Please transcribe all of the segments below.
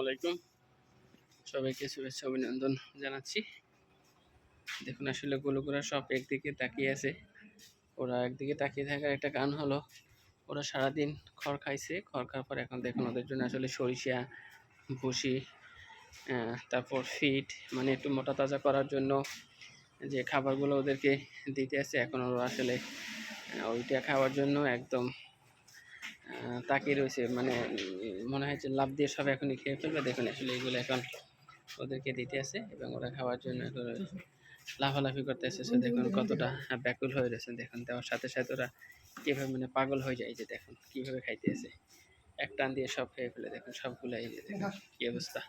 আলাইকুম, সবাইকে শুভেচ্ছা অভিনন্দন জানাচ্ছি। দেখুন আসলে গোলুগুলা সব একদিকে তাকিয়ে আছে। ওরা একদিকে তাকিয়ে থাকার একটা কারণ হলো ওরা সারাদিন খড় খাইছে, খড় খাওয়ার পর এখন দেখুন ওদের জন্য আসলে সরিষা, ভুসি, তারপর ফিড মানে একটু মোটা তাজা করার জন্য যে খাবারগুলো ওদেরকে দিতে আছে, এখন ওরা আসলে ওইটা খাওয়ার জন্য একদম তাকিয়ে রয়েছে। মানে মনে হয় যে লাফ দিয়ে সব এখনই খেয়ে ফেলবে। দেখুন আসলে এগুলো এখন ওদেরকে দিতে আছে এবং ওরা খাওয়ার জন্য লাফালাফি করতে এসেছে। দেখুন কতটা ব্যাকুল হয়ে রয়েছে। দেখুন দেওয়ার সাথে সাথে ওরা কীভাবে মানে পাগল হয়ে যায়, যে দেখুন কীভাবে খাইতে আছে, এক টান দিয়ে সব খেয়ে ফেলে। দেখুন সবগুলো এই যে দেখুন কী অবস্থা,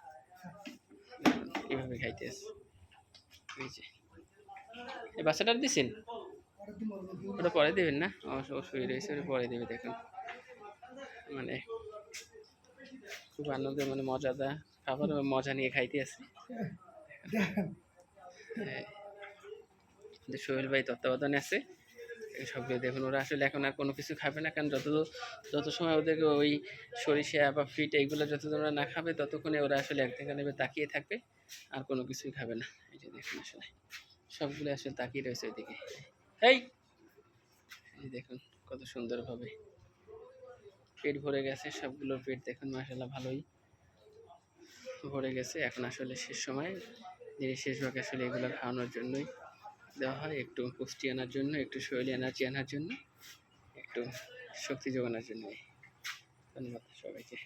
দেখুন কীভাবে খাইতে আছে। এই যে এই বাচ্চাটার দিছেন, ওটা পরে দেবেন না, ও শুয়ে রয়েছে, ওটা পরে দেবে। দেখুন মানে খুব আনন্দ, মানে মজাদার খাবার, মজা নিয়ে খাইতে আছে। সোহেল ভাই তত্ত্বাবধানে আছে সবগুলো। দেখুন ওরা আসলে এখন আর কোনো কিছু খাবে না, কারণ যত সময় ওদেরকে ওই সরিষা বা ফিট এইগুলো যতক্ষণ ওরা না খাবে ততক্ষণে ওরা আসলে এক জায়গায় নেবে তাকিয়ে থাকবে, আর কোনো কিছুই খাবে না। এই যে দেখুন আসলে সবগুলো আসলে তাকিয়ে রয়েছে ওইদিকে। এই দেখুন কত সুন্দরভাবে পেট ভরে গেছে, সবগুলোর পেট দেখুন মাশাআল্লাহ ভালোই ভরে গেছে। এখন আসলে শেষ সময়, দিনের শেষ ভাগ আসলে এগুলো খাওয়ানোর জন্যই দেওয়া হয়, একটু পুষ্টি আনার জন্য, একটু শরীরে এনার্জি আনার জন্য, একটু শক্তি যোগানোর জন্য। ধন্যবাদ সবাইকে।